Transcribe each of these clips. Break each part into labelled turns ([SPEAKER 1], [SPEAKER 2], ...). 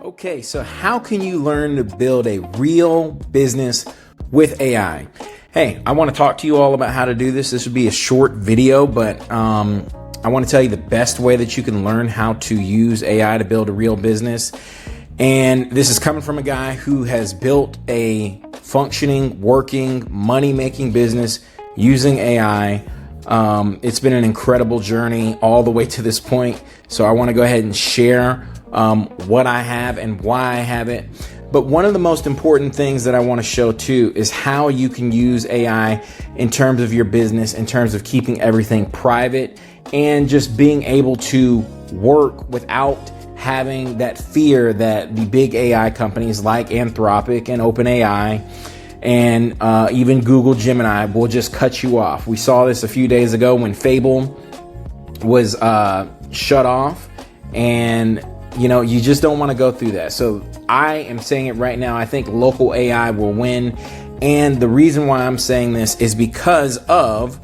[SPEAKER 1] Okay, so how can you learn to build a real business with AI? Hey, I want to talk to you all about how to do this. This would be a short video, but I want to tell you the best way that you can learn how to use AI to build a real business. And this is coming from a guy who has built a functioning, working, money-making business using AI. It's been an incredible journey all the way to this point. So I want to go ahead and share what I have and why I have it. But one of the most important things that I want to show too is how you can use AI in terms of your business, in terms of keeping everything private and just being able to work without having that fear that the big AI companies like Anthropic and OpenAI and even Google Gemini will just cut you off. We saw this a few days ago when Fable was shut off, and you just don't want to go through that. So I am saying it right now. I think local AI will win. And the reason why I'm saying this is because of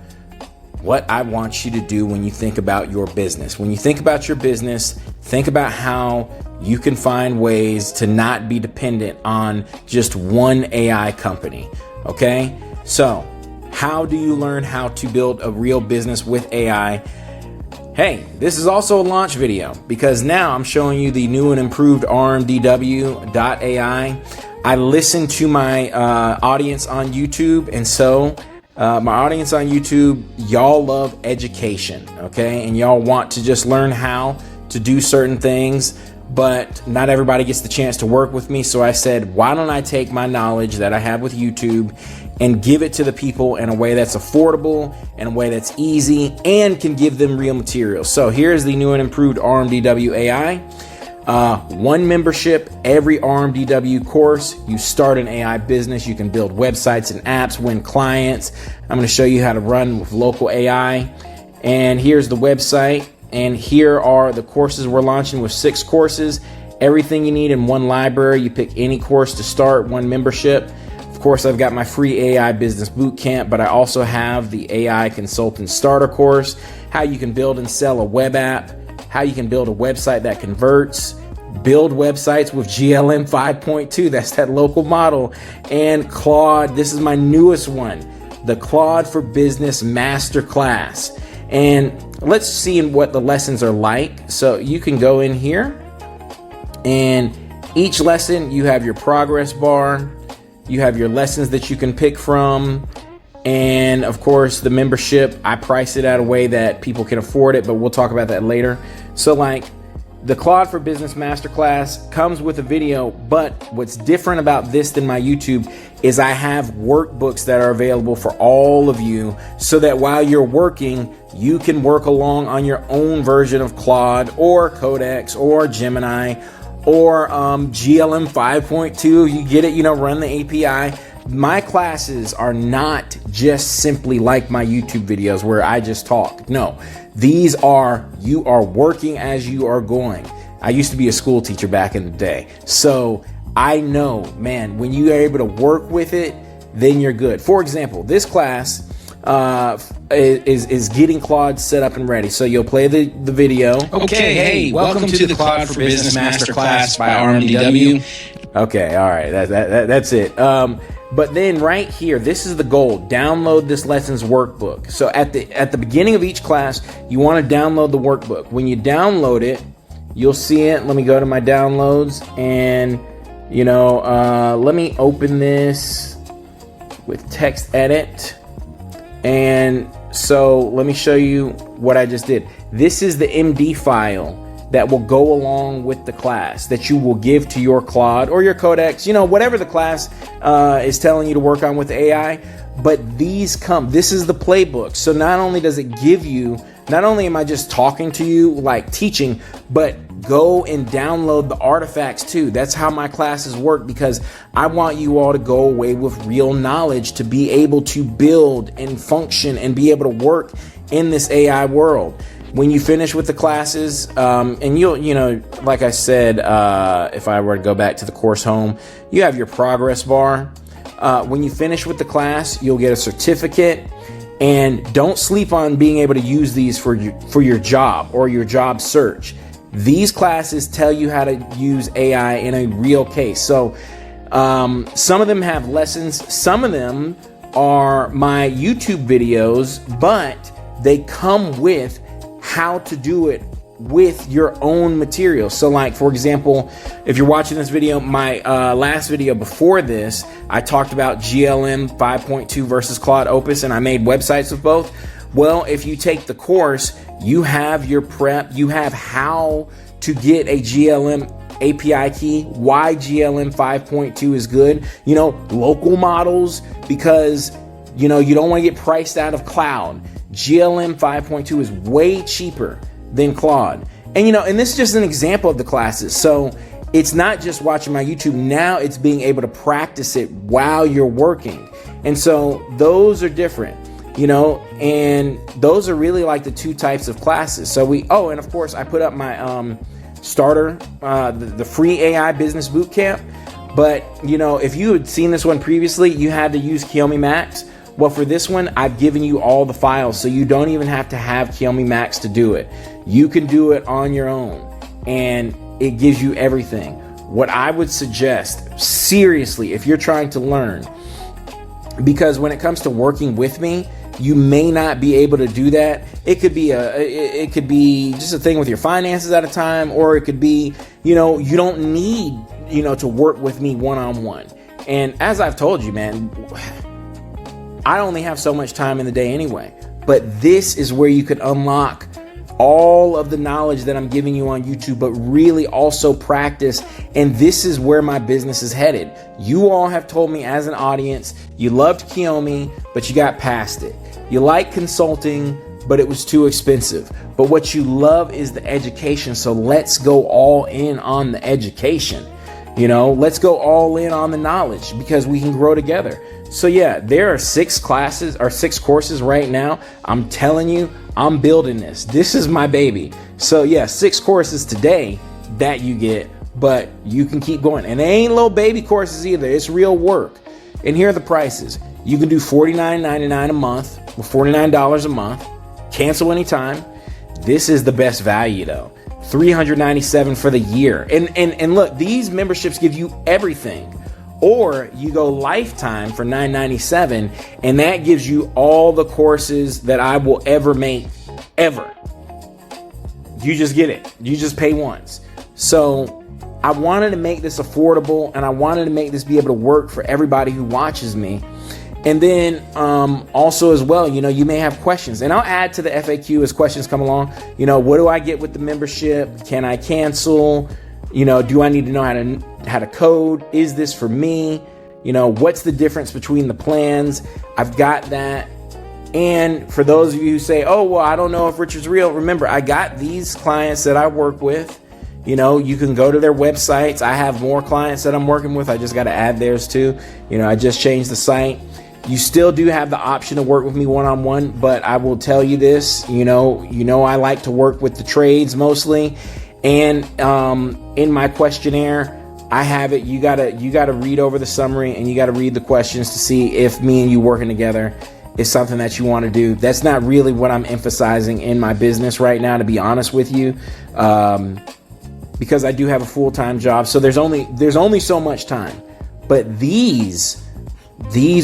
[SPEAKER 1] what I want you to do when you think about your business. When you think about your business, think about how you can find ways to not be dependent on just one AI company. Okay? So how do you learn how to build a real business with AI? Hey, this is also a launch video because now I'm showing you the new and improved RMDW.ai. I listen to my audience on YouTube, and so my audience on YouTube, y'all love education, okay? And y'all want to just learn how to do certain things, but not everybody gets the chance to work with me. So I said, why don't I take my knowledge that I have with YouTube and give it to the people in a way that's affordable, in a way that's easy, and can give them real material. So here's the new and improved RMDW.ai. One membership, every RMDW course. You start an AI business. You can build websites and apps, win clients. I'm going to show you how to run with local AI. And here's the website. And here are the courses we're launching with 6 courses. Everything you need in one library. You pick any course to start, one membership. Of course, I've got my free AI business bootcamp, but I also have the AI consultant starter course, how you can build and sell a web app, how you can build a website that converts, build websites with GLM 5.2, that's that local model, and Claude. This is my newest one, the Claude for Business Masterclass. And let's see what the lessons are like. So you can go in here, and each lesson you have your progress bar. You have your lessons that you can pick from. And of course, the membership, I price it at a way that people can afford it, but we'll talk about that later. So like the Claude for Business Masterclass comes with a video, but what's different about this than my YouTube is I have workbooks that are available for all of you so that while you're working, you can work along on your own version of Claude or Codex or Gemini or GLM 5.2, you get it, run the API. My classes are not just simply like my YouTube videos where I just talk. No, these are, you are working as you are going. I used to be a school teacher back in the day. So I know, man, when you are able to work with it, then you're good. For example, this class is getting Claude set up and ready. So you'll play the video.
[SPEAKER 2] Okay, hey, welcome to the Claude for Business Masterclass by RMDW.
[SPEAKER 1] Okay, all right, that's it. But then right here, this is the goal. Download this lessons workbook. So at the beginning of each class, you want to download the workbook. When you download it, you'll see it. Let me go to my downloads, and let me open this with text edit. And so let me show you what I just did. This is the MD file that will go along with the class that you will give to your Claude or your Codex, whatever the class is telling you to work on with AI. But this is the playbook. So not only does it give you, not only am I just talking to you like teaching, but go and download the artifacts too. That's how my classes work, because I want you all to go away with real knowledge to be able to build and function and be able to work in this AI world. When you finish with the classes, and you'll, like I said, if I were to go back to the course home, you have your progress bar. When you finish with the class, you'll get a certificate. And don't sleep on being able to use these for your job or your job search. These classes tell you how to use AI in a real case. So some of them have lessons. Some of them are my YouTube videos, but they come with how to do it with your own material. So like, for example, if you're watching this video, my last video before this, I talked about GLM 5.2 versus Claude Opus, and I made websites with both. Well, if you take the course, you have your prep, you have how to get a GLM API key, why GLM 5.2 is good, local models, because, you don't want to get priced out of Cloud. GLM 5.2 is way cheaper than Claude. And, and this is just an example of the classes. So it's not just watching my YouTube. Now it's being able to practice it while you're working. And so those are different, and those are really like the two types of classes. So and of course I put up my starter, the free AI business bootcamp. But, if you had seen this one previously, you had to use Kiyomi Max. Well, for this one, I've given you all the files, so you don't even have to have Kiyomi Max to do it. You can do it on your own, and it gives you everything. What I would suggest, seriously, if you're trying to learn, because when it comes to working with me, you may not be able to do that. It could be just a thing with your finances at a time, or it could be, you don't need, to work with me one-on-one. And as I've told you, man, I only have so much time in the day anyway, but this is where you could unlock all of the knowledge that I'm giving you on YouTube, but really also practice. And this is where my business is headed. You all have told me as an audience, you loved Kiyomi, but you got past it. You like consulting, but it was too expensive. But what you love is the education. So let's go all in on the education. Let's go all in on the knowledge, because we can grow together. So yeah, there are 6 courses right now. I'm telling you, I'm building this. This is my baby. So yeah, 6 courses today that you get, but you can keep going. And they ain't little baby courses either. It's real work. And here are the prices. You can do $49.99 a month, or $49 a month. Cancel anytime. This is the best value though. $397 for the year. And look, these memberships give you everything. Or you go lifetime for $997, and that gives you all the courses that I will ever make, ever. You just get it. You just pay once. So I wanted to make this affordable, and I wanted to make this be able to work for everybody who watches me. And then also as well, you may have questions, and I'll add to the FAQ as questions come along. What do I get with the membership? Can I cancel? Do I need to know how to code? Is this for me? What's the difference between the plans? I've got that. And for those of you who say, oh, well, I don't know if Richard's real. Remember, I got these clients that I work with. You can go to their websites. I have more clients that I'm working with. I just got to add theirs too. I just changed the site. You still do have the option to work with me one-on-one, but I will tell you this, I like to work with the trades mostly. And in my questionnaire, I have it. You gotta read over the summary, and you gotta read the questions to see if me and you working together is something that you want to do. That's not really what I'm emphasizing in my business right now, to be honest with you, because I do have a full-time job. So there's only so much time. But these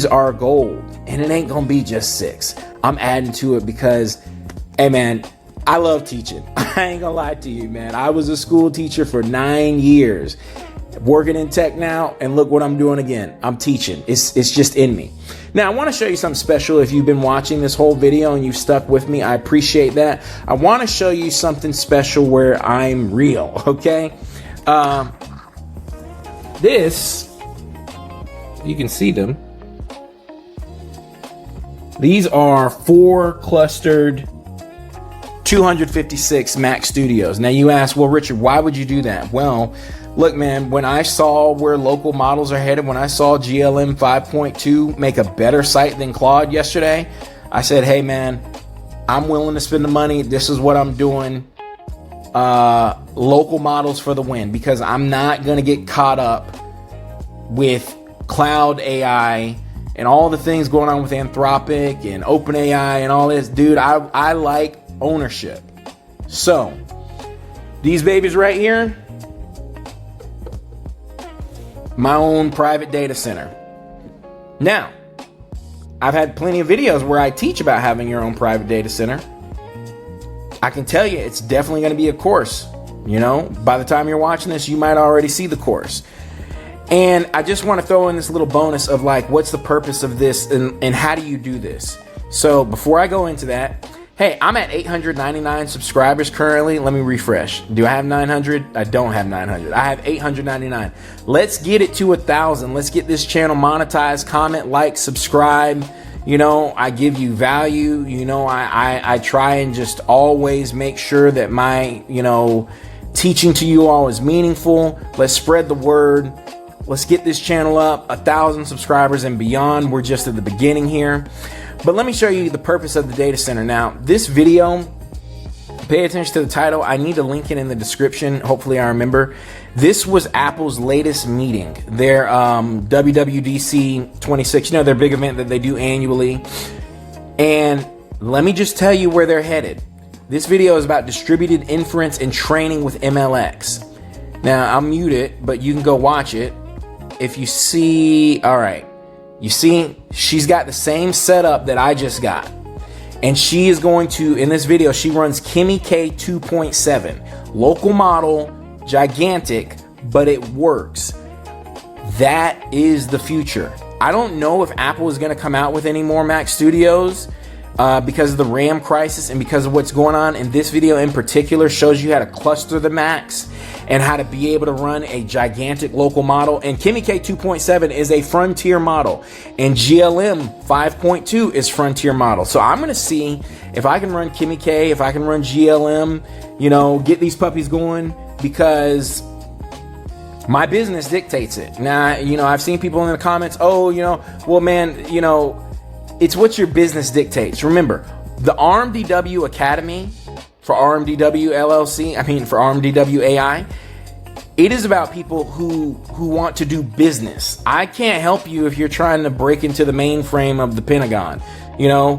[SPEAKER 1] are gold, and it ain't gonna be just 6. I'm adding to it because, hey man, I love teaching. I ain't gonna lie to you, man. I was a school teacher for 9 years, working in tech now, and look what I'm doing again. I'm teaching. It's just in me. Now, I want to show you something special. If you've been watching this whole video and you've stuck with me, I appreciate that. I want to show you something special where I'm real, okay? This, you can see them. These are 4 clustered 256 Mac Studios. Now you ask, well, Richard, why would you do that? Well, look, man, when I saw where local models are headed, when I saw GLM 5.2 make a better site than Claude yesterday, I said, hey, man, I'm willing to spend the money. This is what I'm doing. Local models for the win, because I'm not going to get caught up with Cloud AI and all the things going on with Anthropic and OpenAI and all this. Dude, I like ownership. So These babies right here, my own private data center. Now, I've had plenty of videos where I teach about having your own private data center. I can tell you it's definitely going to be a course. You know, by the time you're watching this, you might already see the course. And I just want to throw in this little bonus of like, what's the purpose of this and how do you do this? So before I go into that, hey, I'm at 899 subscribers currently. Let me refresh. Do I have 900? I don't have 900. I have 899. Let's get it to 1,000. Let's get this channel monetized. Comment, like, subscribe. You know, I give you value. You know, I try and just always make sure that my, you know, teaching to you all is meaningful. Let's spread the word. Let's get this channel up 1,000 subscribers and beyond. We're just at the beginning here. But let me show you the purpose of the data center. Now, this video, pay attention to the title. I need to link it in the description. Hopefully I remember. This was Apple's latest meeting. Their WWDC 26, you know, their big event that they do annually. And let me just tell you where they're headed. This video is about distributed inference and training with MLX. Now, I'll mute it, but you can go watch it. If you see, all right. You see, she's got the same setup that I just got. And she is going to, in this video, she runs Kimi K 2.7. Local model, gigantic, but it works. That is the future. I don't know if Apple is going to come out with any more Mac Studios because of the RAM crisis and because of what's going on. And this video in particular shows you how to cluster the Macs and how to be able to run a gigantic local model. And Kimi K 2.7 is a frontier model, and GLM 5.2 is frontier model. So I'm gonna see if I can run Kimi K, if I can run GLM, you know, get these puppies going, because my business dictates it. Now, you know, I've seen people in the comments, oh, you know, well, man, you know, it's what your business dictates. Remember, the RMDW Academy for RMDW LLC, for RMDW.ai, it is about people who want to do business. I can't help you if you're trying to break into the mainframe of the Pentagon. You know,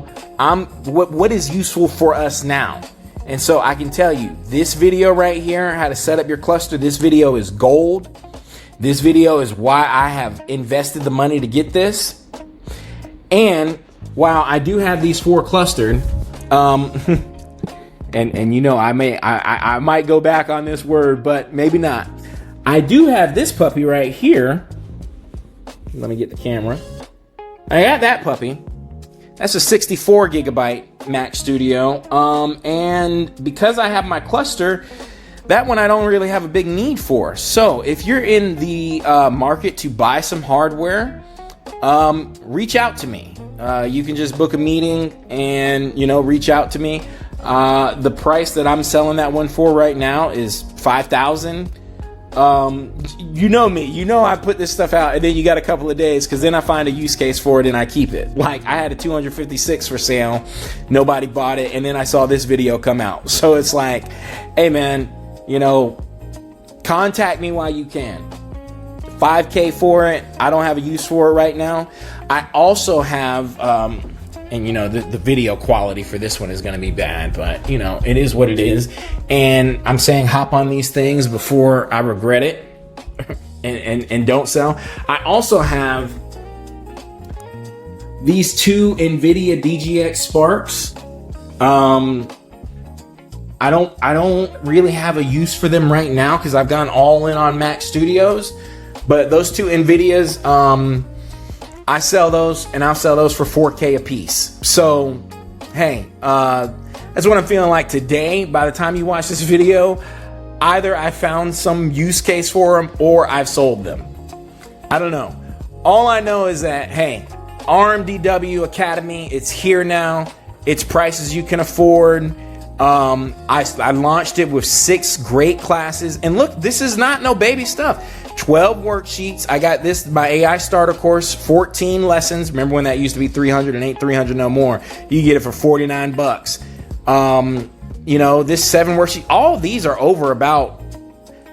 [SPEAKER 1] what is useful for us now? And so I can tell you, this video right here, how to set up your cluster, this video is gold. This video is why I have invested the money to get this. And while I do have these 4 clustered, and you know, I might go back on this word, but maybe not. I do have this puppy right here. Let me get the camera. I got that puppy. That's a 64 gigabyte Mac Studio. And because I have my cluster, that one I don't really have a big need for. So if you're in the market to buy some hardware, reach out to me. You can just book a meeting and, you know, reach out to me. The price that I'm selling that one for right now is $5,000. You know me, you know I put this stuff out and then you got a couple of days, because then I find a use case for it and I keep it. Like, I had a 256 for sale, nobody bought it, and then I saw this video come out. So it's like, hey man, you know, contact me while you can. $5K for it. I don't have a use for it right now. I also have, and you know, the video quality for this one is going to be bad, but you know, it is what it is. And I'm saying hop on these things before I regret it and don't sell. I also have these 2 NVIDIA DGX Sparks. I don't really have a use for them right now because I've gone all in on Mac Studios. But those 2 NVIDIAs, I sell those, and I'll sell those for $4K a piece. So, hey, that's what I'm feeling like today. By the time you watch this video, either I found some use case for them or I've sold them. I don't know. All I know is that, hey, RMDW Academy, it's here now. It's prices you can afford. I launched it with 6 great classes. And look, this is not no baby stuff. 12 worksheets. I got this, my AI starter course, 14 lessons. Remember when that used to be 300 and ain't 300 no more. You get it for 49 bucks. You know, this 7 worksheet, all of these are over about,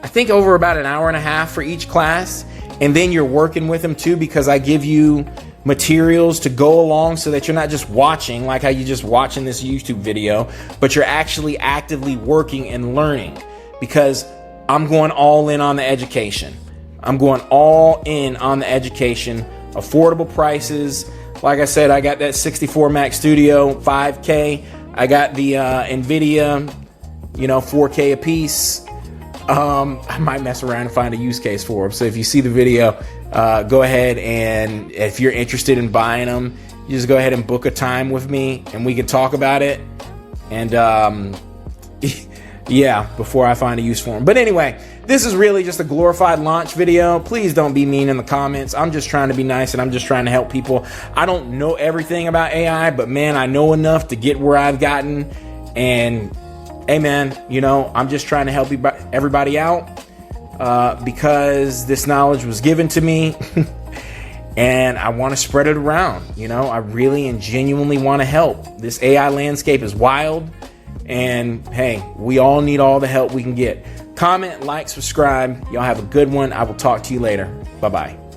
[SPEAKER 1] I think over about an hour and a half for each class. And then you're working with them too, because I give you materials to go along so that you're not just watching like how you just watching this YouTube video, but you're actually actively working and learning. because I'm going all in on the education. I'm going all in on the education, affordable prices. Like I said, I got that 64 Mac Studio, 5K. I got the NVIDIA, 4K a piece. I might mess around and find a use case for them. So if you see the video, go ahead, and if you're interested in buying them, you just go ahead and book a time with me and we can talk about it. And yeah, before I find a use for them. But anyway, this is really just a glorified launch video. Please don't be mean in the comments. I'm just trying to be nice, and I'm just trying to help people. I don't know everything about AI, but man, I know enough to get where I've gotten. And hey man, I'm just trying to help everybody out because this knowledge was given to me and I want to spread it around. I really and genuinely want to help. This AI landscape is wild, and hey, we all need all the help we can get. Comment, like, subscribe. Y'all have a good one. I will talk to you later. Bye-bye.